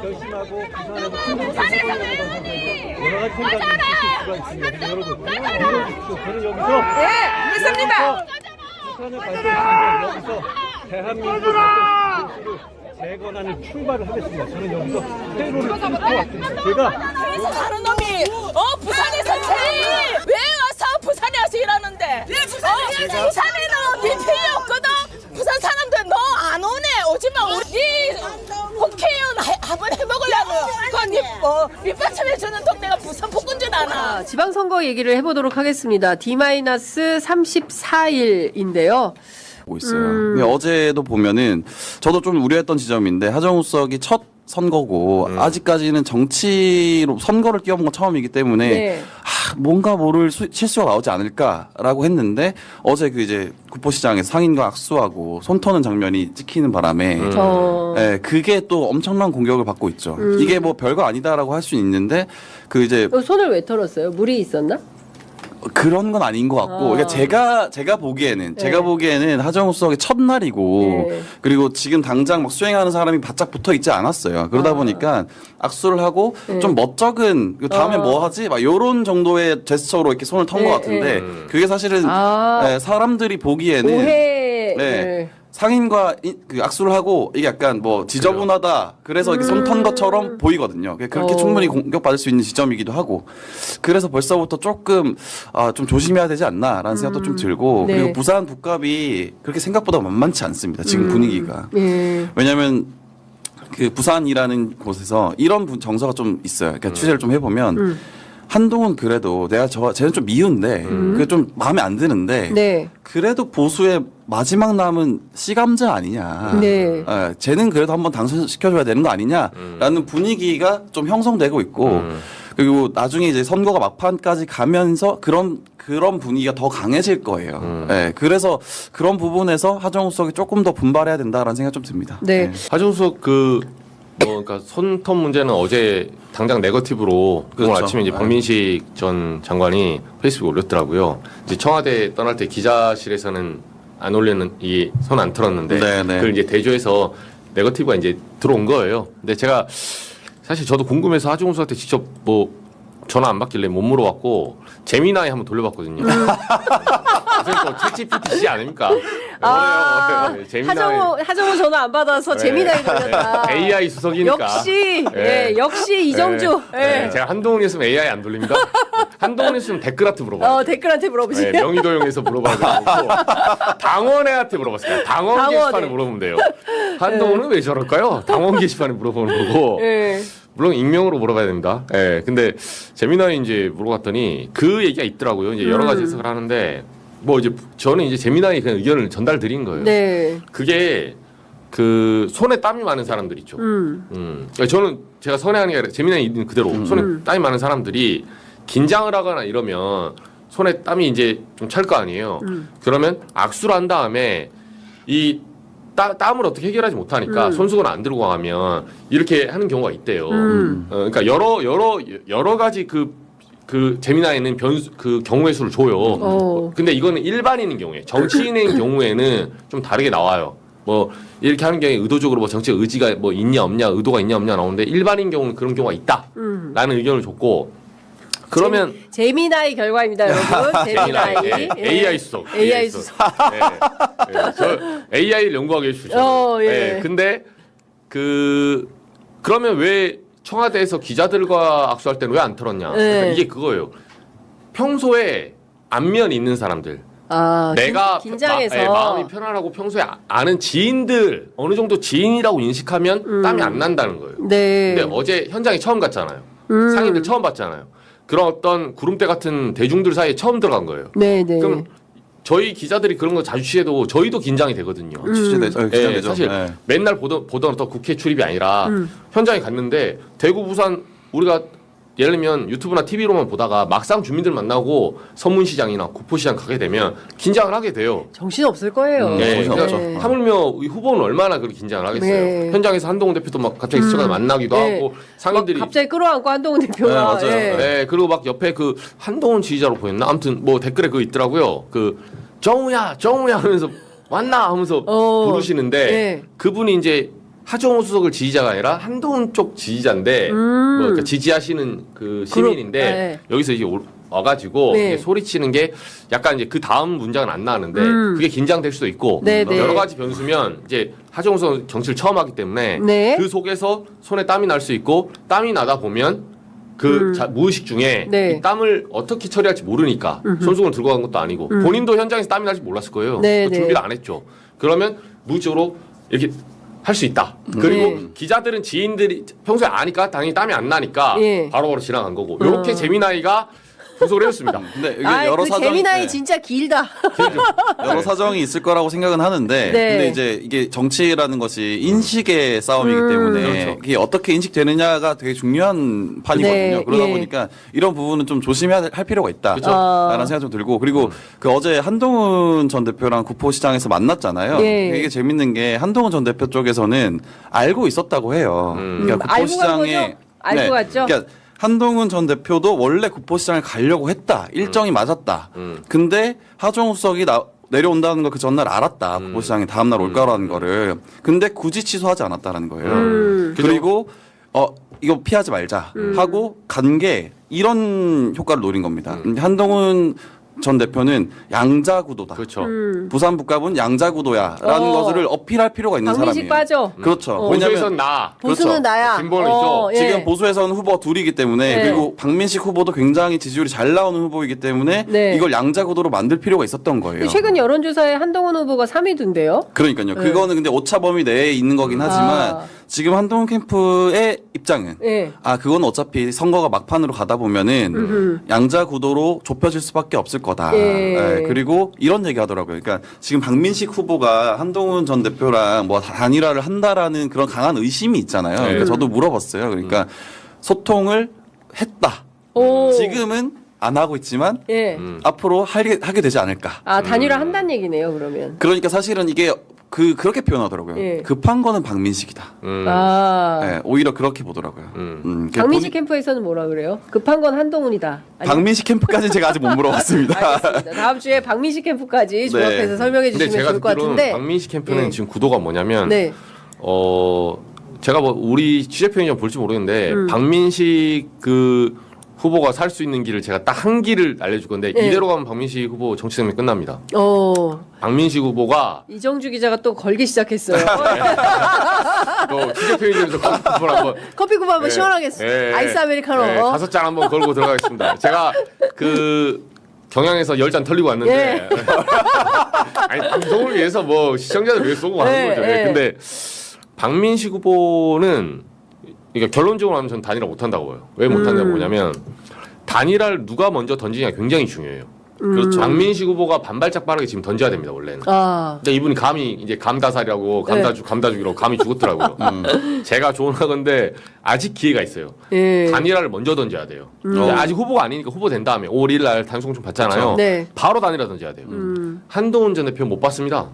결심하고 부산에서 여러 가지 생각이 있을 수가 있습니다. 여러분, 저는 여기서 믿습니다. 부산을 발전시키고 여기서 대한민국을 발전시키는 재건하는 출발을 하겠습니다. 저는 여기서 회로를 끊고 왔습니다. 제가 사는 놈이 부산에서 제일 왜 와서 부산에 와서 일하는데? 부산에는 민폐이 없거든. 부산 사람들 너 안 오네. 오지마. 우리 국회의원 한번 해먹으려고. 그건 밑받침해주는 동네가 부산 폭군줄 아나. 지방선거 얘기를 해보도록 하겠습니다. D-34일인데요. 하고 있어요. 어제도 보면은 저도 좀 우려했던 지점인데 하정우 수석이 첫 선거고 아직까지는 정치로 선거를 뛰어본 건 처음이기 때문에 네. 뭔가 모를 실수가 나오지 않을까라고 했는데 어제 그 이제 구포시장에서 상인과 악수하고 손 터는 장면이 찍히는 바람에 네, 그게 또 엄청난 공격을 받고 있죠. 이게 뭐 별거 아니다라고 할 수 있는데 그 이제 손을 왜 털었어요? 물이 있었나? 그런 건 아닌 것 같고, 그러니까 제가 보기에는 하정우 수석의 첫날이고, 네. 그리고 지금 당장 막 수행하는 사람이 바짝 붙어 있지 않았어요. 그러다 보니까 악수를 하고 좀 멋쩍은 다음에 뭐 하지? 막 요런 정도의 제스처로 이렇게 손을 턴 것 같은데, 그게 사실은 사람들이 보기에는 오해. 네. 상인과 그 악수를 하고 이게 약간 뭐 지저분하다 그래서 이렇게 손 턴 것처럼 보이거든요. 그렇게 충분히 공격받을 수 있는 지점이기도 하고 그래서 벌써부터 조금 좀 조심해야 되지 않나라는 생각도 좀 들고 네. 그리고 부산 북갑이 그렇게 생각보다 만만치 않습니다. 지금 분위기가. 예. 왜냐하면 그 부산이라는 곳에서 이런 정서가 좀 있어요. 그러니까 취재를 좀 해보면 한동훈 그래도 쟤는 좀 미운데 그게 좀 마음에 안 드는데 네. 그래도 보수의 마지막 남은 씨감자 아니냐. 네. 쟤는 그래도 한번 당선시켜줘야 되는 거 아니냐라는 분위기가 좀 형성되고 있고 그리고 나중에 이제 선거가 막판까지 가면서 그런 분위기가 더 강해질 거예요. 네, 그래서 그런 부분에서 하정우 수석이 조금 더 분발해야 된다라는 생각이 좀 듭니다. 네. 하정우 수석 그러니까 손톱 문제는 어제 당장 네거티브로 오늘 그렇죠. 아침에 이제 박민식 전 장관이 페이스북에 올렸더라고요. 이제 청와대 떠날 때 기자실에서는 안 올리는 이 손 안 털었는데 네네. 그걸 이제 대조해서 네거티브가 이제 들어온 거예요. 근데 제가 사실 저도 궁금해서 하정우 수석한테 직접 뭐 전화 안 받길래 못 물어봤고 제미나이 한번 돌려봤거든요. 그래서 챗GPT 아닙니까? 하정우 전화 안 받아서 재미나게 돌렸다. AI 수석이니까. 역시 이정주. 제가 한동훈이었으면 AI 안 돌립니다. 한동훈이었으면 댓글한테 물어봐요. 댓글한테 물어보시면. 명의도용에서 물어봐야 되고 당원애한테 물어봤어요. 당원 게시판에 물어보면 돼요. 한동훈은 왜 저럴까요? 당원 게시판에 물어보는 거고. 물론 익명으로 물어봐야 됩니다. 근데 재미나이 이제 물어봤더니 그 얘기가 있더라고요. 이제 여러 가지 해석을 하는데 뭐 이제 저는 이제 재미나이 그냥 의견을 전달 드린 거예요. 네. 그게 그 손에 땀이 많은 사람들 있죠. 그러니까 저는 제가 선회하는 게 아니라 재미나이 있는 그대로 손에 땀이 많은 사람들이 긴장을 하거나 이러면 손에 땀이 이제 좀 찰 거 아니에요. 그러면 악수를 한 다음에 이 땀을 어떻게 해결하지 못하니까 손수건 안 들고 가면 이렇게 하는 경우가 있대요. 그러니까 여러 가지 그 재미나이는 그 경우의 수를 줘요. 근데 이거는 일반인인 경우에 정치인인 경우에는 좀 다르게 나와요. 뭐 이렇게 하는 경우에 의도적으로 뭐 정치 의지가 뭐 있냐 없냐 의도가 있냐 없냐 나오는데 일반인 경우는 그런 경우가 있다라는 의견을 줬고 그러면 재미나이 결과입니다, 여러분. 재미나이. AI 수석. AI 수석. 저 AI를 연구하게 해주셨어요. 근데 그러면 왜 청와대에서 기자들과 악수할 때는 왜 안 털었냐? 그러니까 이게 그거예요. 평소에 안면이 있는 사람들. 내가 긴장해서 마음이 편안하고 평소에 아는 지인들 어느 정도 지인이라고 인식하면 땀이 안 난다는 거예요. 네. 근데 어제 현장에 처음 갔잖아요. 상인들 처음 봤잖아요. 그런 어떤 구름대 같은 대중들 사이에 처음 들어간 거예요. 네네. 그럼 저희 기자들이 그런 거 자주 취해도 저희도 긴장이 되거든요. 긴장되죠. 사실 맨날 보던 어떤 국회 출입이 아니라 현장에 갔는데 대구 부산 우리가 예를 들면 유튜브나 TV로만 보다가 막상 주민들 만나고 서문시장이나 구포시장 가게 되면 긴장을 하게 돼요. 정신 없을 거예요. 정신없죠. 하물며 이 후보는 얼마나 그렇게 긴장을 하겠어요. 현장에서 한동훈 대표도 막 갑자기 스쳐가 만나기도 하고 상인들이 갑자기 끌어안고 한동훈 대표가 맞아요. 그리고 막 옆에 그 한동훈 지지자로 보였나? 아무튼 뭐 댓글에 그거 있더라고요. 그 정우야 하면서 왔나 하면서 부르시는데 네. 그분이 이제 하정우 수석을 지지자가 아니라 한동훈 쪽 지지자인데 뭐 그러니까 지지하시는 그 시민인데 네. 여기서 이제 와가지고 네. 이게 소리치는 게 약간 이제 그 다음 문장은 안 나왔는데 그게 긴장될 수도 있고 네, 네. 여러 가지 변수면 이제 하정우 수석 정치를 처음 하기 때문에 네. 그 속에서 손에 땀이 날 수 있고 땀이 나다 보면 그 무의식 중에 네. 이 땀을 어떻게 처리할지 모르니까 손수건을 들고 간 것도 아니고 본인도 현장에서 땀이 날지 몰랐을 거예요. 네, 그 네. 준비를 안 했죠. 그러면 무의식적으로 이렇게 할 수 있다. 그리고 네. 기자들은 지인들이 평소에 아니까 당연히 땀이 안 나니까 예. 바로바로 지나간 거고 이렇게 재미나이가 분석을 해줬습니다. 근데 이게 아, 여러 그 사정이 재미나이 네. 진짜 길다. 여러 사정이 있을 거라고 생각은 하는데 네. 근데 이제 이게 정치라는 것이 인식의 싸움이기 때문에 그렇죠. 이게 어떻게 인식되느냐가 되게 중요한 판이거든요. 네, 그러다 예. 보니까 이런 부분은 좀 조심해야 할 필요가 있다. 그렇죠. 라는 생각 좀 들고 그리고 그 어제 한동훈 전 대표랑 구포시장에서 만났잖아요. 예. 이게 재밌는 게 한동훈 전 대표 쪽에서는 알고 있었다고 해요. 그러니까 알고 간 거죠? 알고 갔죠? 그러니까 한동훈 전 대표도 원래 구포시장을 가려고 했다. 일정이 맞았다. 근데 하정우 수석이 내려온다는 걸 그 전날 알았다. 구포시장이 다음날 올 거라는 거를. 근데 굳이 취소하지 않았다라는 거예요. 그리고 이거 피하지 말자 하고 간 게 이런 효과를 노린 겁니다. 한동훈 전 대표는 양자구도다. 그렇죠. 부산 북갑은 양자구도야라는 것을 어필할 필요가 있는 박민식 사람이에요. 빠져. 그렇죠. 보수에선 나. 보수는 그렇죠. 나야. 진보는 있죠. 예. 지금 보수에서는 후보 둘이기 때문에 네. 그리고 박민식 후보도 굉장히 지지율이 잘 나오는 후보이기 때문에 네. 이걸 양자구도로 만들 필요가 있었던 거예요. 최근 여론조사에 한동훈 후보가 3위던데요. 그러니까요. 그거는 근데 오차 범위 내에 있는 거긴 하지만 지금 한동훈 캠프의 입장은 예. 그건 어차피 선거가 막판으로 가다 보면은 양자구도로 좁혀질 수밖에 없을 거다. 예. 그리고 이런 얘기 하더라고요. 그러니까 지금 박민식 후보가 한동훈 전 대표랑 뭐 단일화를 한다라는 그런 강한 의심이 있잖아요. 그러니까 저도 물어봤어요. 그러니까 소통을 했다. 오. 지금은 안 하고 있지만 예. 앞으로 하게 되지 않을까. 아, 단일화 한다는 얘기네요, 그러면. 그러니까 사실은 이게 그렇게 표현하더라고요. 예. 급한 거는 박민식이다. 아. 네, 오히려 그렇게 보더라고요. 박민식 캠프에서는 뭐라 그래요? 급한 건 한동훈이다. 아니, 박민식 캠프까지 제가 아직 못 물어봤습니다. 알겠습니다. 다음 주에 박민식 캠프까지 조합해서 네. 설명해 근데 주시면 제가 좋을 것 듣기로는 같은데. 박민식 캠프는 예. 지금 구도가 뭐냐면 네. 제가 뭐 우리 취재 편의점 볼지 모르겠는데 박민식 그 후보가 살 수 있는 길을 제가 딱 한 길을 알려줄 건데 예. 이대로 가면 박민식 후보 정치 생명 끝납니다. 박민식 후보가 이정주 기자가 또 걸기 시작했어요. 또 취재 편의점에서 커피 한번 커피 쿠폰 한번 예. 시원하게 예. 아이스 아메리카노. 예, 5잔 한번 걸고 들어가겠습니다. 제가 그 경향에서 10잔 털리고 왔는데 아니 방송을 위해서 뭐 시청자들 위해 쏘고 하는 거죠. 예. 근데 박민식 후보는 그러니까 결론적으로 하면 저는 단일화 못한다고 봐요. 왜 못한다고 보냐면 단일화를 누가 먼저 던지냐가 굉장히 중요해요. 그렇죠. 박민식 후보가 반발짝 빠르게 지금 던져야 됩니다 원래는. 근데 이분이 감히 이제 감다살이라고 감다죽이라고 감히 죽었더라고요. 제가 조언하건데 아직 기회가 있어요. 예. 단일화를 먼저 던져야 돼요. 근데 아직 후보가 아니니까 후보 된 다음에 5월 1일 날 단속좀 받잖아요. 네. 바로 단일화 던져야 돼요. 한동훈 전 대표 못 받습니다.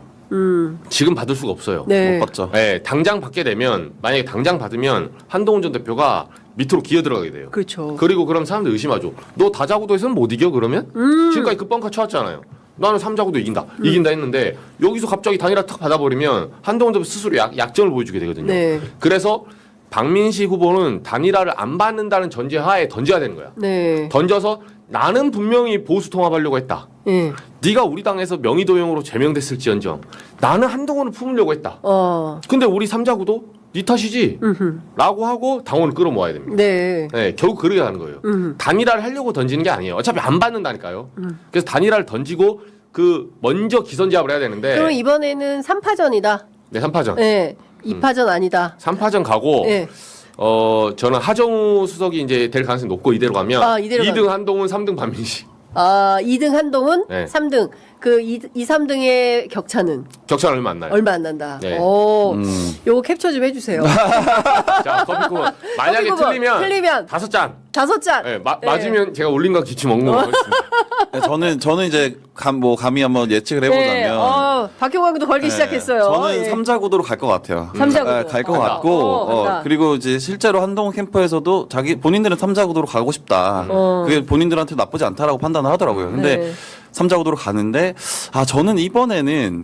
지금 받을 수가 없어요. 네. 못 봤죠. 네, 당장 받게 되면 만약에 당장 받으면 한동훈 전 대표가 밑으로 기어 들어가게 돼요. 그렇죠. 그리고 그럼 사람들 의심하죠. 너 다자구도에서는 못 이겨 그러면? 지금까지 그 뻥카 쳐왔잖아요. 나는 3자구도 이긴다 했는데 여기서 갑자기 단일화 탁 받아버리면 한동훈 대표 스스로 약점을 보여주게 되거든요. 네. 그래서 박민식 후보는 단일화를 안 받는다는 전제하에 던져야 되는 거야. 네. 던져서 나는 분명히 보수 통합하려고 했다. 예. 네가 우리 당에서 명의도용으로 제명됐을지언정 나는 한동훈을 품으려고 했다. 근데 우리 3자구도 네 탓이지 라고 하고 당원을 끌어모아야 됩니다. 네. 네, 결국 그러게 하는 거예요. 단일화를 하려고 던지는 게 아니에요. 어차피 안 받는다니까요. 그래서 단일화를 던지고 먼저 기선제압을 해야 되는데 그럼 이번에는 3파전이다. 네, 3파전. 네. 2파전 아니다. 3파전 가고 네. 저는 하정우 수석이 이제 될 가능성이 높고 이대로 가면 이대로 2등 한동훈, 3등 박민식. 2등 한동훈, 네. 3등. 그 2, 3등의 격차는 격차는 얼마 안 나요. 얼마 안 난다. 네. 요거 캡처 좀 해주세요. 자, 커피쿠폰. 만약에 커피쿠폰. 틀리면 5잔. 5잔. 네, 맞으면 제가 올림과 기치 먹는 거 하겠습니다. 네, 저는 이제 감히 한번 예측을 해보자면 네. 박형광도 걸기 네, 시작했어요. 저는 예. 3자구도로 갈 것 같아요. 3자구도. 갈 것 간다. 같고 간다. 그리고 이제 실제로 한동훈 캠프에서도 본인들은 3자구도로 가고 싶다. 그게 본인들한테 나쁘지 않다라고 판단을 하더라고요. 근데 네. 삼자 구도로 가는데 저는 이번에는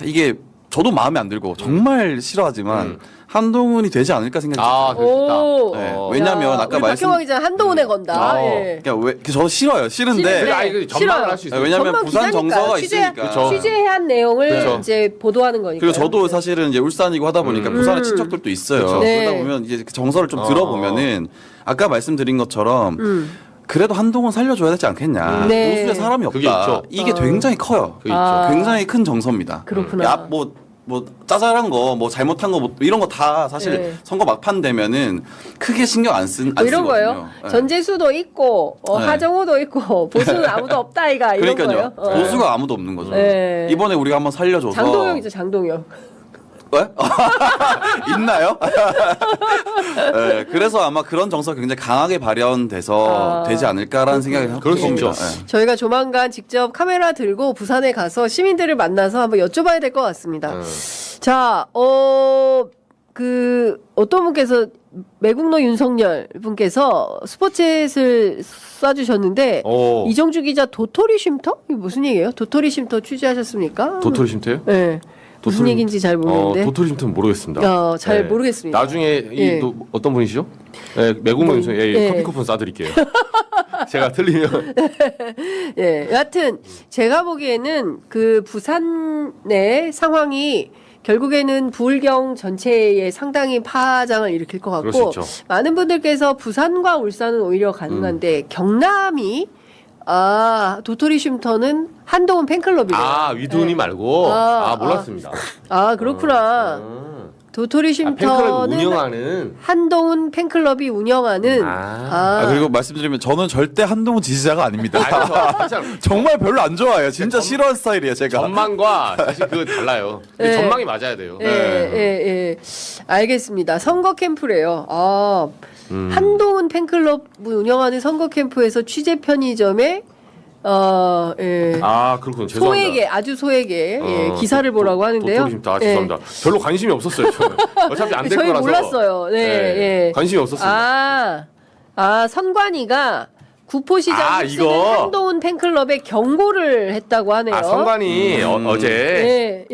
이게 저도 마음에 안 들고 정말 싫어하지만 한동훈이 되지 않을까 생각이 아, 들어요. 그럴 수 있다. 오. 네, 왜냐면 아까 우리 박형광 기자 한동훈에 건다. 예. 그러니까 저도 싫어요. 싫은데 싫은데. 아니, 전망을 할 수 있어요. 왜냐면 전문 부산 기자니까 정서가 취재- 있으니까. 그렇죠. 취재한 내용을 그렇죠. 이제 보도하는 거니까. 그리고 저도 사실은 이제 울산이고 하다 보니까 부산에 친척들도 있어요. 그렇죠. 네. 그러다 보면 이제 그 정서를 좀 들어보면은 아까 말씀드린 것처럼 그래도 한동훈 살려줘야 되지 않겠냐. 네. 보수에 사람이 그게 없다. 있죠. 이게 굉장히 커요. 그게 있죠. 굉장히 큰 정서입니다. 그렇구나. 야, 뭐 짜잘한 거, 뭐 잘못한 거, 뭐 이런 거 다 사실 네. 선거 막판 되면은 크게 신경 안 뭐 이런 쓰거든요. 거예요. 네. 전재수도 있고 네. 하정우도 있고 보수는 아무도 없다 이가 이런 그러니까요. 거예요. 보수가 아무도 없는 거죠. 네. 이번에 우리가 한번 살려줘서. 장동혁이죠, 장동혁. 왜? 있나요? 네, 그래서 아마 그런 정서가 굉장히 강하게 발현돼서 되지 않을까라는 생각이 그럴 수 있죠. 네. 저희가 조만간 직접 카메라 들고 부산에 가서 시민들을 만나서 한번 여쭤봐야 될 것 같습니다. 자, 어떤 분께서 매국노 윤석열 분께서 슈퍼챗을 쏴주셨는데 오. 이정주 기자 도토리 쉼터? 이게 무슨 얘기예요? 도토리 쉼터 취재하셨습니까? 도토리 쉼터요? 네. 무슨 도토리- 얘기인지 잘 모르는데. 도토리 쉼터는 모르겠습니다. 잘 모르겠습니다. 나중에 예. 또 어떤 분이시죠? 네, 매국노 윤석열 예. 커피 쿠폰 쏴드릴게요. 제가 틀리면 예, 여하튼 제가 보기에는 그 부산의 상황이 결국에는 부울경 전체에 상당히 파장을 일으킬 것 그럴 수 같고 있죠. 많은 분들께서 부산과 울산은 오히려 가능한데 경남이 도토리 쉼터는 한동훈 팬클럽이래요. 위두니 말고 몰랐습니다. 그렇구나. 도토리 팬클럽 쉼터는 운영하는 한동훈 팬클럽이 운영하는 그리고 말씀드리면 저는 절대 한동훈 지지자가 아닙니다. 괜찮아. 정말 별로 안 좋아해요. 진짜 싫어하는 스타일이에요, 제가. 전망과 사실 그거 달라요. 근데 네. 전망이 맞아야 돼요. 예. 알겠습니다. 선거 캠프래요. 한동훈 팬클럽 운영하는 선거 캠프에서 취재 편의점에 예. 그렇군요. 죄송합니다. 소액에 아주 소액에 기사를 보라고 하는데요. 도토리 쉼터 죄송합니다. 별로 관심이 없었어요. 저는. 어차피 안 될 저희 거라서. 몰랐어요. 네. 예. 관심이 없었습니다. 선관위가 구포시장 쓰는 이거? 한동훈 팬클럽에 경고를 했다고 하네요. 선관이 어제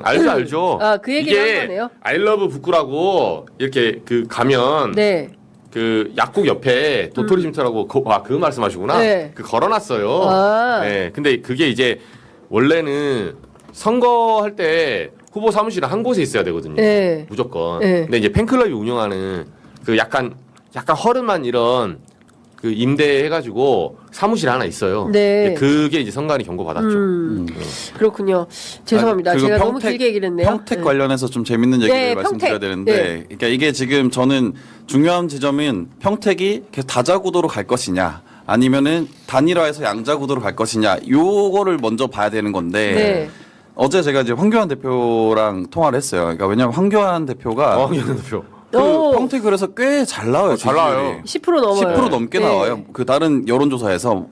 알죠. 그 얘기를 한 이게 거네요. 아이러브 북구라고 이렇게 가면 네. 그 약국 옆에 도토리 쉼터라고 그거 말씀하시구나. 네. 걸어놨어요. 네. 근데 그게 이제 원래는 선거할 때 후보 사무실은 한 곳에 있어야 되거든요. 네. 무조건. 네. 근데 이제 팬클럽이 운영하는 그 약간 허름한 이런 그 임대해가지고 사무실 하나 있어요. 네. 그게 이제 선관위 경고 받았죠. 그렇군요. 죄송합니다. 그리고 제가 너무 길게 얘기를 했네요. 평택 네. 관련해서 좀 재밌는 얘기를 네, 말씀드려야 평택. 되는데, 네. 그러니까 이게 지금 저는 중요한 지점은 평택이 계속 다자구도로 갈 것이냐, 아니면은 단일화해서 양자구도로 갈 것이냐, 요거를 먼저 봐야 되는 건데. 네. 어제 제가 이제 황교안 대표랑 통화를 했어요. 그러니까 왜냐면 황교안 대표가 황교안 대표. 평택을에서 꽤 잘 나와요. 잘 나와요. 10% 넘어요. 10% 넘게 네. 나와요. 그 다른 여론조사에서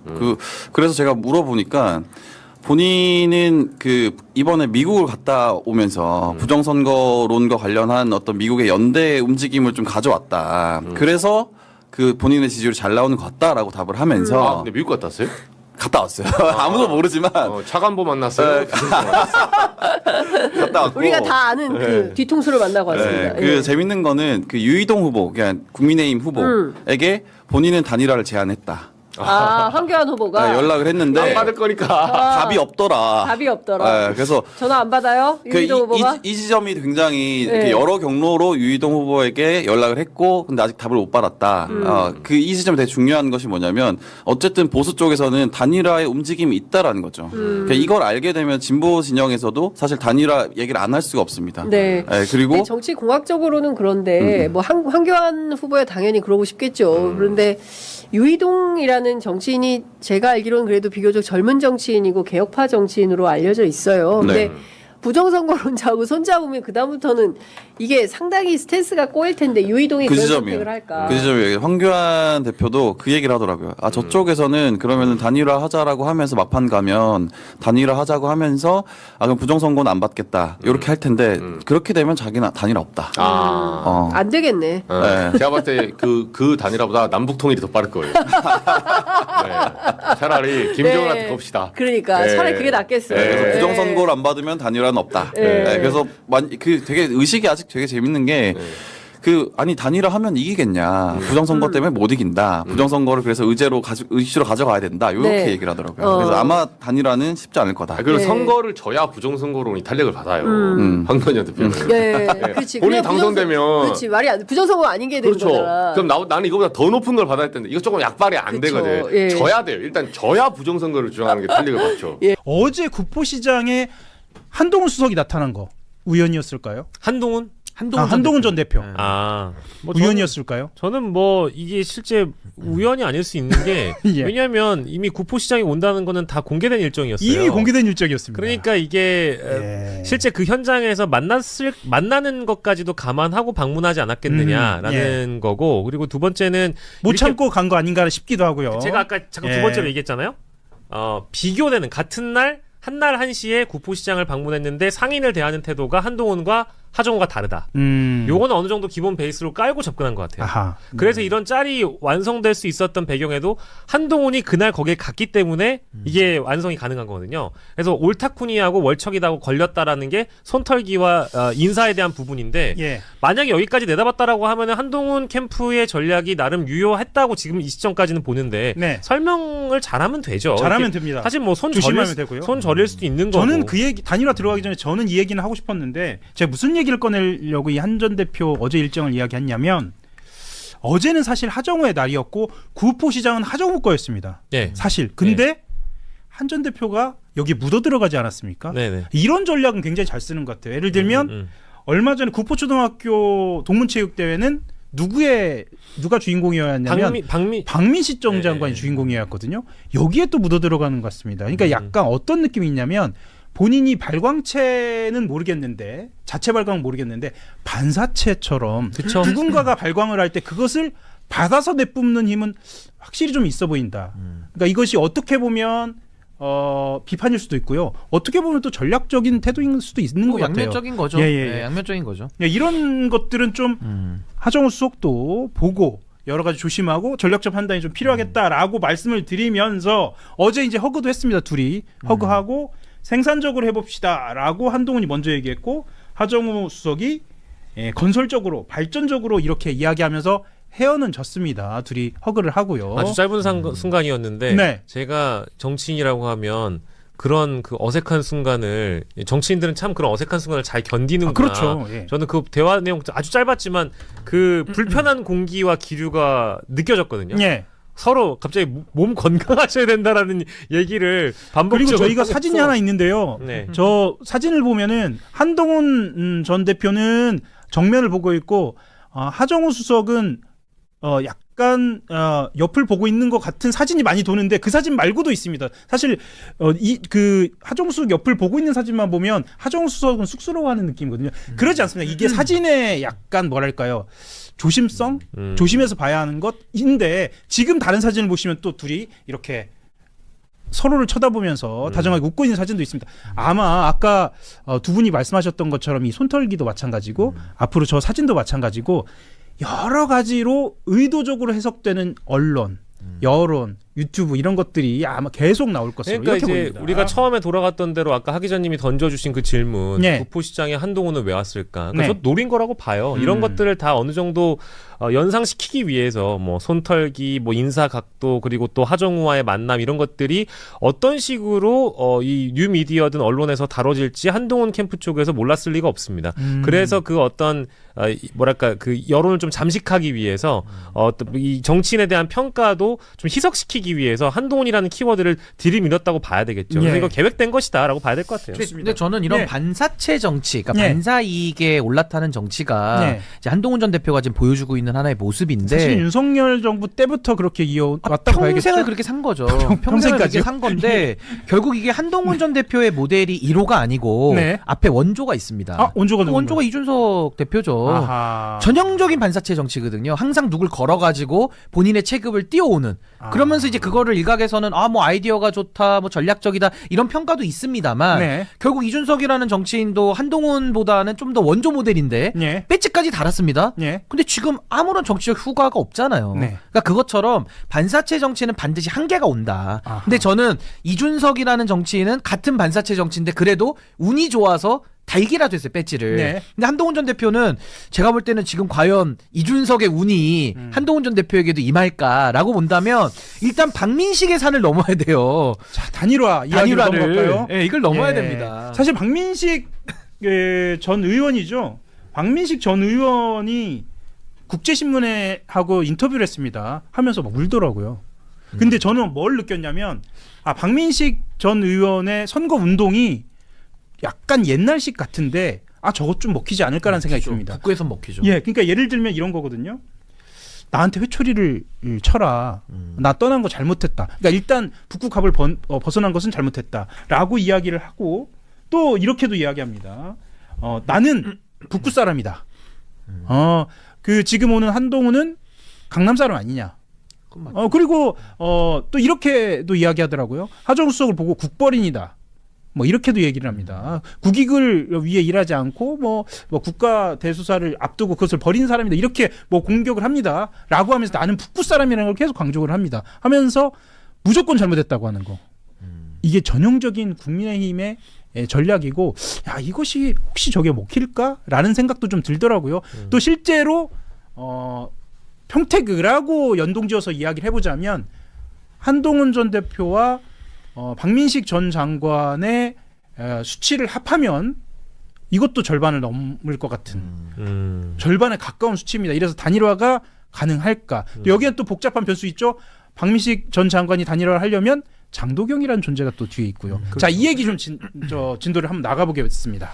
그래서 제가 물어보니까 본인은 이번에 미국을 갔다 오면서 부정선거론과 관련한 어떤 미국의 연대 움직임을 좀 가져왔다. 그래서 본인의 지지율이 잘 나오는 것 같다라고 답을 하면서 근데 미국 갔다 왔어요? 갔다 왔어요. 아무도 모르지만 차관보 만났어요. 갔다 왔고. 우리가 다 아는 그 뒤통수를 만나고 왔습니다. 예. 재밌는 거는 유이동 후보, 그냥 국민의힘 후보에게 본인은 단일화를 제안했다. 황교안 후보가 연락을 했는데 안 받을 거니까. 답이 없더라. 답이 없더라. 그래서 전화 안 받아요? 유희동 후보가? 이 지점이 굉장히 이렇게 네. 여러 경로로 유이동 후보에게 연락을 했고, 근데 아직 답을 못 받았다. 이 지점이 되게 중요한 것이 뭐냐면, 어쨌든 보수 쪽에서는 단일화의 움직임이 있다라는 거죠. 그러니까 이걸 알게 되면 진보 진영에서도 사실 단일화 얘기를 안 할 수가 없습니다. 네. 그리고 근데 정치 공학적으로는 그런데 뭐 황교안 후보야 당연히 그러고 싶겠죠. 그런데 유이동이라는 정치인이 제가 알기로는 그래도 비교적 젊은 정치인이고 개혁파 정치인으로 알려져 있어요. 근데 부정선거론자하고 손잡으면 그다음부터는 이게 상당히 스탠스가 꼬일 텐데 유이동이 그 그런 지점이에요. 선택을 할까? 그 지점이에요. 황교안 대표도 그 얘기를 하더라고요. 아 저쪽에서는 그러면은 단일화하자라고 하면서 막판 가면 단일화하자고 하면서 아 그럼 부정선거는 안 받겠다 이렇게 할 텐데 그렇게 되면 자기는 단일화 없다. 안 되겠네. 네. 제가 봤을 때 그 단일화보다 남북 통일이 더 빠를 거예요. 네. 차라리 김정은한테 겁시다. 그러니까 네. 차라리 그게 낫겠어요. 네. 그래서 네. 부정선거를 안 받으면 단일화는 없다. 네. 네, 그래서 그 되게 의식이 아직 되게 재밌는 게 아니 단일화 하면 이기겠냐. 부정선거 때문에 못 이긴다. 부정선거를 그래서 의제로 의지로 가져가야 된다. 이렇게 네. 얘기를 하더라고요. 그래서 아마 단일화는 쉽지 않을 거다. 그리고 네. 선거를 져야 부정선거론이 탄력을 받아요. 황교안 대표는. 네, 그렇지. 본인이 그냥 당선되면 그렇지 말이 안 돼. 부정선거 아닌 게 되는 그렇죠. 거잖아. 그럼 나는 이거보다 더 높은 걸 받아야 되는데 이거 조금 약발이 안 그쵸. 되거든. 예. 져야 돼요. 일단 져야 부정선거를 주장하는 게 탄력을 받죠. 어제 구포시장에 한동훈 수석이 나타난 거 우연이었을까요? 한동훈? 한동훈 전 대표 뭐 우연이었을까요? 저는 뭐 이게 실제 우연이 아닐 수 있는 게 예. 왜냐하면 이미 구포시장에 온다는 거는 다 공개된 일정이었어요. 이미 공개된 일정이었습니다. 그러니까 이게 예. 실제 그 현장에서 만나는 것까지도 감안하고 방문하지 않았겠느냐라는 거고 그리고 두 번째는 못 이렇게 참고 간 거 아닌가 싶기도 하고요. 제가 아까 잠깐 예. 두 번째로 얘기했잖아요. 비교되는 같은 날 한날 한시에 구포시장을 방문했는데 상인을 대하는 태도가 한동훈과 하정우가 다르다. 요거는 어느 정도 기본 베이스로 깔고 접근한 것 같아요. 아하. 그래서 이런 짤이 완성될 수 있었던 배경에도 한동훈이 그날 거기에 갔기 때문에 이게 완성이 가능한 거거든요. 그래서 옳다쿠니하고 월척이다고 걸렸다라는 게 손털기와 인사에 대한 부분인데 예. 만약에 여기까지 내다봤다라고 하면은 한동훈 캠프의 전략이 나름 유효했다고 지금 이 시점까지는 보는데 네. 설명을 잘하면 되죠. 잘하면 이렇게 됩니다. 사실 뭐 조심하면 되고요. 손 저릴 수도 있는 거고. 저는 그 얘기 단일화 들어가기 전에 저는 이 얘기는 하고 싶었는데 제가 무슨 얘기를 꺼내려고 이 한 전 대표 어제 일정을 이야기했냐면 어제는 사실 하정우의 날이었고 구포시장은 하정우 거였습니다. 네. 사실 근데 한 전 대표가 여기 묻어 들어가지 않았습니까? 네네. 이런 전략은 굉장히 잘 쓰는 것 같아요. 예를 들면 얼마 전에 구포초등학교 동문체육대회는 누가 주인공이었냐면 박민식 정 장관이 주인공이었거든요. 여기에 또 묻어 들어가는 것 같습니다. 그러니까 약간 어떤 느낌이 있냐면 본인이 발광체는 모르겠는데 자체 발광은 모르겠는데 반사체처럼 그쵸. 누군가가 발광을 할 때 그것을 받아서 내뿜는 힘은 확실히 좀 있어 보인다. 그러니까 이것이 어떻게 보면 비판일 수도 있고요. 어떻게 보면 또 전략적인 태도인 수도 있는 것 같아요. 양면적인 거죠. 예, 예, 예. 네, 양면적인 거죠. 이런 것들은 좀 하정우 수석도 보고 여러 가지 조심하고 전략적 판단이 좀 필요하겠다라고 말씀을 드리면서 어제 이제 허그도 했습니다. 둘이 허그하고 생산적으로 해봅시다라고 한동훈이 먼저 얘기했고 하정우 수석이 건설적으로 발전적으로 이렇게 이야기하면서 헤어는 졌습니다. 둘이 허그를 하고요. 아주 짧은 순간이었는데 네. 제가 정치인이라고 하면 그런 그 어색한 순간을 정치인들은 참 그런 어색한 순간을 잘 견디는구나. 그렇죠. 예. 저는 그 대화 내용 아주 짧았지만 그 불편한 공기와 기류가 느껴졌거든요. 예. 서로 갑자기 몸 건강하셔야 된다라는 얘기를 반복적으로 그리고 저희가 하면서. 사진이 하나 있는데요. 네. 저 사진을 보면은 한동훈 전 대표는 정면을 보고 있고 하정우 수석은 약간 옆을 보고 있는 것 같은 사진이 많이 도는데 그 사진 말고도 있습니다. 사실 그 하정우 수석 옆을 보고 있는 사진만 보면 하정우 수석은 쑥스러워하는 느낌이거든요. 그러지 않습니다. 이게 사진의 약간 뭐랄까요? 조심성? 조심해서 봐야 하는 것인데 지금 다른 사진을 보시면 또 둘이 이렇게 서로를 쳐다보면서 다정하게 웃고 있는 사진도 있습니다. 아마 아까 두 분이 말씀하셨던 것처럼 이 손털기도 마찬가지고 앞으로 저 사진도 마찬가지고 여러 가지로 의도적으로 해석되는 언론, 여론, 유튜브 이런 것들이 아마 계속 나올 것으로 그러니까 이렇게 이제 보입니다. 우리가 처음에 돌아갔던 대로 아까 하 기자님이 던져주신 그 질문 네. 구포시장에 한동훈은 왜 왔을까? 그러니까 네. 저 노린 거라고 봐요. 이런 것들을 다 어느 정도 연상시키기 위해서 뭐 손털기, 뭐 인사 각도 그리고 또 하정우와의 만남 이런 것들이 어떤 식으로 이 뉴미디어든 언론에서 다뤄질지 한동훈 캠프 쪽에서 몰랐을 리가 없습니다. 그래서 그 어떤 뭐랄까 그 여론을 좀 잠식하기 위해서 이 정치인에 대한 평가도 좀 희석시키기 위해서 한동훈이라는 키워드를 들이밀었다고 봐야 되겠죠. 그래서 예. 이거 계획된 것이다라고 봐야 될 것 같아요. 근데 저는 이런 네. 반사체 정치, 그러니까 네. 반사 이익에 올라타는 정치가 네. 이제 한동훈 전 대표가 지금 보여주고 있는 하나의 모습인데 사실 윤석열 정부 때부터 그렇게 이어왔다고 평생을 봐야겠죠. 그렇게 산 거죠. 평생을 그렇게 평생까지요? 산 건데 결국 이게 한동훈 전 대표의 모델이 1호가 아니고 네. 앞에 원조가 있습니다. 아, 원조가 그 원조가 이준석 대표죠. 아하. 전형적인 반사체 정치거든요. 항상 누굴 걸어가지고 본인의 체급을 띄워오는. 그러면서 이제 그거를 일각에서는 뭐 아이디어가 좋다, 뭐 전략적이다 이런 평가도 있습니다만 네. 결국 이준석이라는 정치인도 한동훈보다는 좀 더 원조 모델인데 예. 배지까지 달았습니다. 예. 근데 지금 아무런 정치적 휴가가 없잖아요. 네. 그러니까 그것처럼 반사체 정치는 반드시 한계가 온다. 아하. 근데 저는 이준석이라는 정치인은 같은 반사체 정치인데 그래도 운이 좋아서 달기라도 했어요, 배지를. 네. 근데 한동훈 전 대표는 제가 볼 때는 지금 과연 이준석의 운이 한동훈 전 대표에게도 임할까라고 본다면 일단 박민식의 산을 넘어야 돼요. 자, 단일화 이야기로 넘어갈까요? 예, 이걸 넘어야 예. 됩니다. 사실 박민식 전 의원이죠. 박민식 전 의원이 국제신문에 하고 인터뷰를 했습니다. 하면서 막 울더라고요. 근데 저는 뭘 느꼈냐면 박민식 전 의원의 선거 운동이 약간 옛날식 같은데 저것 좀 먹히지 않을까라는 생각이 듭니다. 북구에선 먹히죠. 예, 그러니까 예를 들면 이런 거거든요. 나한테 회초리를 쳐라. 나 떠난 거 잘못했다. 그러니까 일단 북극합을 벗어난 것은 잘못했다라고 이야기를 하고 또 이렇게도 이야기합니다. 나는 북구 사람이다. 그 지금 오는 한동훈은 강남 사람 아니냐. 그리고 또 이렇게도 이야기하더라고요. 하정우 수석을 보고 국벌인이다. 뭐 이렇게도 얘기를 합니다. 국익을 위해 일하지 않고 뭐 국가 대수사를 앞두고 그것을 버린 사람이다. 이렇게 뭐 공격을 합니다.라고 하면서 나는 북구 사람이라는 걸 계속 강조를 합니다. 하면서 무조건 잘못했다고 하는 거. 이게 전형적인 국민의힘의 전략이고 이것이 혹시 저게 먹힐까라는 생각도 좀 들더라고요. 또 실제로 평택의라고 연동지어서 이야기를 해보자면 한동훈 전 대표와 박민식 전 장관의 수치를 합하면 이것도 절반을 넘을 것 같은 절반에 가까운 수치입니다. 이래서 단일화가 가능할까? 또 여기엔 또 복잡한 변수 있죠. 박민식 전 장관이 단일화를 하려면 장도경이라는 존재가 또 뒤에 있고요. 자, 이 얘기 좀 진도를 한번 나가보겠습니다.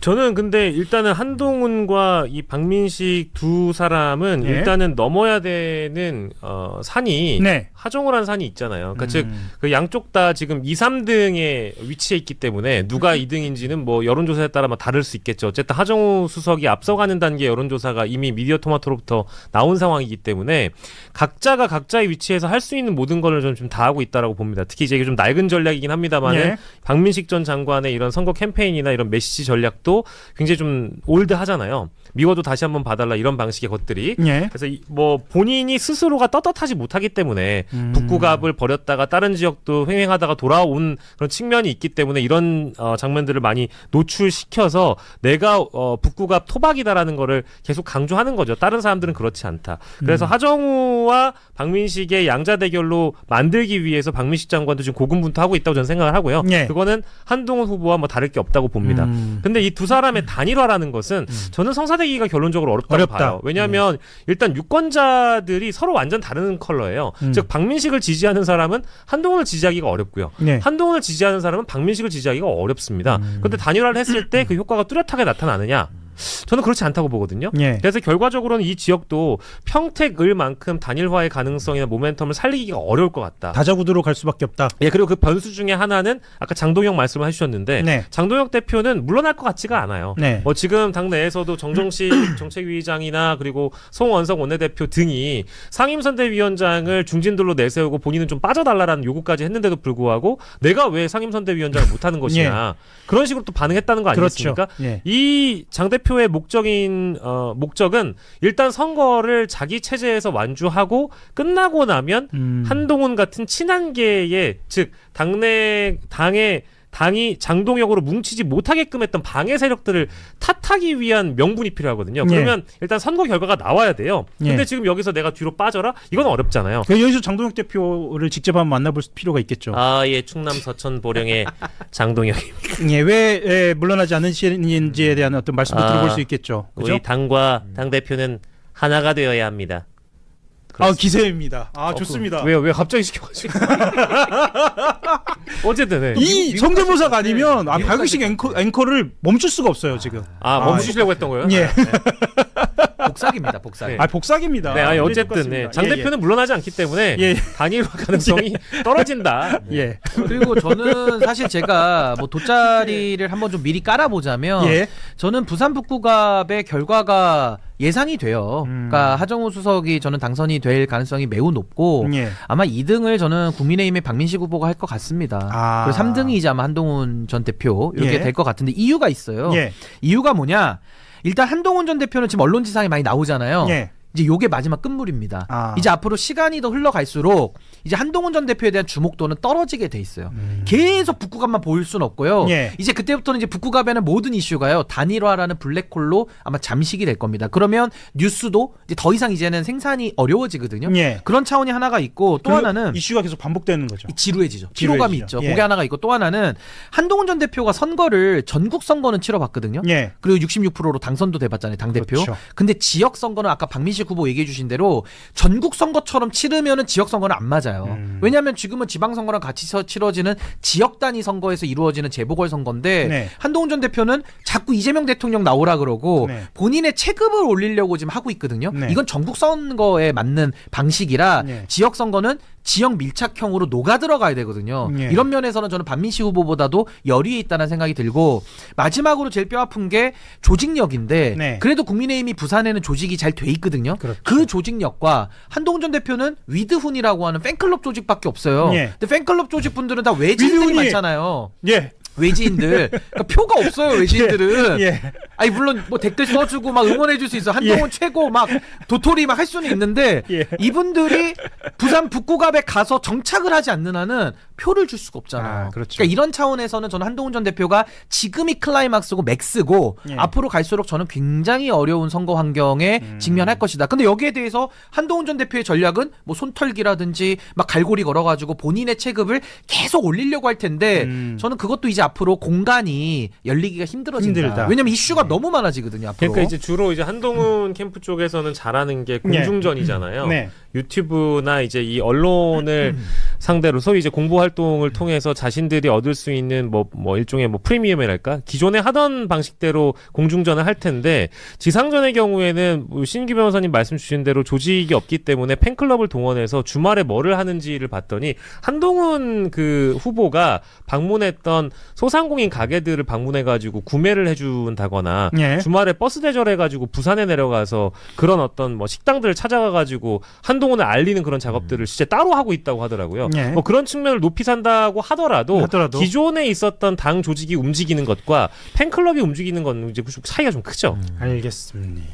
저는 근데 일단은 한동훈과 이 박민식 두 사람은 예. 일단은 넘어야 되는 산이 네. 하정우라는 산이 있잖아요. 그러니까 즉 그 양쪽 다 지금 2, 3등에 위치해 있기 때문에 누가 2등인지는 뭐 여론조사에 따라 막 다를 수 있겠죠. 어쨌든 하정우 수석이 앞서가는 단계 여론조사가 이미 미디어 토마토로부터 나온 상황이기 때문에 각자가 각자의 위치에서 할 수 있는 모든 걸 좀 다 하고 있다라고 봅니다. 특히 이제 이게 좀 낡은 전략이긴 합니다만은 예. 박민식 전 장관의 이런 선거 캠페인이나 이런 메시지 전략도 굉장히 좀 올드하잖아요. 미워도 다시 한번 봐달라 이런 방식의 것들이. 예. 그래서 뭐 본인이 스스로가 떳떳하지 못하기 때문에 북구갑을 버렸다가 다른 지역도 횡행하다가 돌아온 그런 측면이 있기 때문에 이런 장면들을 많이 노출시켜서 내가 북구갑 토박이다라는 거를 계속 강조하는 거죠. 다른 사람들은 그렇지 않다. 그래서 하정우와 박민식의 양자 대결로 만들기 위해서 박민식 장관도 지금 고군분투하고 있다고 저는 생각을 하고요. 예. 그거는 한동훈 후보와 뭐 다를 게 없다고 봅니다. 근데 이 두 사람의 단일화라는 것은 저는 성사되기가 결론적으로 어렵다고 봐요. 왜냐하면 일단 유권자들이 서로 완전 다른 컬러예요. 즉 박민식을 지지하는 사람은 한동훈을 지지하기가 어렵고요. 네. 한동훈을 지지하는 사람은 박민식을 지지하기가 어렵습니다. 그런데 단일화를 했을 때 그 효과가 뚜렷하게 나타나느냐? 저는 그렇지 않다고 보거든요. 예. 그래서 결과적으로는 이 지역도 평택을만큼 단일화의 가능성이나 모멘텀을 살리기가 어려울 것 같다. 다자구도로 갈 수밖에 없다. 예, 그리고 그 변수 중에 하나는 아까 장동혁 말씀을 해주셨는데 네. 장동혁 대표는 물러날 것 같지가 않아요. 네. 지금 당내에서도 정정식 정책위의장이나 그리고 송원석 원내대표 등이 상임선대위원장을 중진들로 내세우고 본인은 좀 빠져달라라는 요구까지 했는데도 불구하고 내가 왜 상임선대위원장을 못하는 것이냐 그런 식으로 또 반응했다는 거 아니겠습니까? 그렇죠. 예. 이 장 대표의 목적은 일단 선거를 자기 체제에서 완주하고 끝나고 나면 한동훈 같은 친한계의 즉 당의 당이 장동혁으로 뭉치지 못하게끔 했던 방해 세력들을 탓하기 위한 명분이 필요하거든요. 그러면 일단 선거 결과가 나와야 돼요. 근데 지금 여기서 내가 뒤로 빠져라? 이건 어렵잖아요. 여기서 장동혁 대표를 직접 한번 만나볼 필요가 있겠죠. 아, 예, 충남 서천 보령의 장동혁입니다. 예, 왜 물러나지 않으시는지에 대한 어떤 말씀도 들어볼 수 있겠죠. 그죠? 우리 당과 당 대표는 하나가 되어야 합니다. 기세입니다. 좋습니다. 왜요? 왜 갑자기 시켜가지고? 어쨌든 네. 이 성대모사가 아니면 박유식 앵커를 멈출 수가 없어요 지금. 멈추시려고 했던 거예요? 예. 복사기입니다. 복사기. 네. 복사기입니다. 네, 어쨌든 장 대표는 물러나지 않기 때문에 단일화 가능성이 떨어진다. 예. 그리고 저는 사실 제가 뭐 돗자리를 한번 좀 미리 깔아보자면 저는 부산 북구갑의 결과가 예상이 돼요. 그러니까 하정우 수석이 저는 당선이 될 가능성이 매우 높고 아마 2등을 저는 국민의힘의 박민식 후보가 할 것 같습니다. 그리고 3등이 이제 아마 한동훈 전 대표 이렇게 될 것 같은데 이유가 있어요. 이유가 뭐냐? 일단 한동훈 전 대표는 지금 언론지상에 많이 나오잖아요. 이제 요게 마지막 끝물입니다. 이제 앞으로 시간이 더 흘러갈수록 이제 한동훈 전 대표에 대한 주목도는 떨어지게 돼 있어요. 계속 북구갑만 보일 수는 없고요. 이제 그때부터는 이제 북구갑에는 모든 이슈가요 단일화라는 블랙홀로 아마 잠식이 될 겁니다. 그러면 뉴스도 이제 더 이상 이제는 생산이 어려워지거든요. 그런 차원이 하나가 있고 또 하나는 이슈가 계속 반복되는 거죠. 지루해지죠. 피로감이 있죠. 그게 하나가 있고 또 하나는 한동훈 전 대표가 선거를 전국 선거는 치러봤거든요. 그리고 66%로 당선도 돼봤잖아요. 당 대표. 그렇죠. 근데 지역 선거는 아까 박민식 후보 얘기해 주신 대로 전국 선거처럼 치르면은 지역 선거는 안 맞아요. 왜냐하면 지금은 지방 선거랑 같이 치러지는 지역 단위 선거에서 이루어지는 재보궐 선거인데 한동훈 전 대표는 자꾸 이재명 대통령 나오라 그러고 본인의 체급을 올리려고 지금 하고 있거든요. 이건 전국 선거에 맞는 방식이라 지역 선거는 지역 밀착형으로 녹아 들어가야 되거든요. 이런 면에서는 저는 박민식 후보보다도 열의에 있다는 생각이 들고 마지막으로 제일 뼈아픈 게 조직력인데 그래도 국민의힘이 부산에는 조직이 잘 돼 있거든요. 그 조직력과 한동훈 전 대표는 위드훈이라고 하는 팬클럽 조직밖에 없어요. 근데 팬클럽 조직 분들은 다 외지인들이 많잖아요. 외지인들. 그러니까 표가 없어요, 외지인들은. 아니, 물론 뭐 댓글 써주고 막 응원해줄 수 있어. 한동훈 최고 막 도토리 막 할 수는 있는데 이분들이 부산 북구갑에 가서 정착을 하지 않는 한은 표를 줄 수가 없잖아요. 그러니까 이런 차원에서는 저는 한동훈 전 대표가 지금이 클라이막스고 맥스고 앞으로 갈수록 저는 굉장히 어려운 선거 환경에 직면할 것이다. 근데 여기에 대해서 한동훈 전 대표의 전략은 뭐 손털기라든지 막 갈고리 걸어가지고 본인의 체급을 계속 올리려고 할 텐데 저는 그것도 이제 앞으로 공간이 열리기가 힘들어진다. 왜냐면 이슈가 너무 많아지거든요. 앞으로. 그러니까 이제 주로 이제 한동훈 캠프 쪽에서는 잘하는 게 공중전이잖아요. 유튜브나 이제 이 언론을 상대로 소위 이제 공보 활동을 통해서 자신들이 얻을 수 있는 뭐 일종의 뭐 프리미엄이랄까 기존에 하던 방식대로 공중전을 할 텐데 지상전의 경우에는 뭐 신규 변호사님 말씀 주신 대로 조직이 없기 때문에 팬클럽을 동원해서 주말에 뭐를 하는지를 봤더니 한동훈 그 후보가 방문했던 소상공인 가게들을 방문해가지고 구매를 해준다거나 주말에 버스 대절해가지고 부산에 내려가서 그런 어떤 뭐 식당들을 찾아가가지고 한동훈을 알리는 그런 작업들을 진짜 따로 하고 있다고 하더라고요. 뭐 그런 측면을 높이 산다고 하더라도 기존에 있었던 당 조직이 움직이는 것과 팬클럽이 움직이는 건 이제 차이가 좀 크죠. 알겠습니다.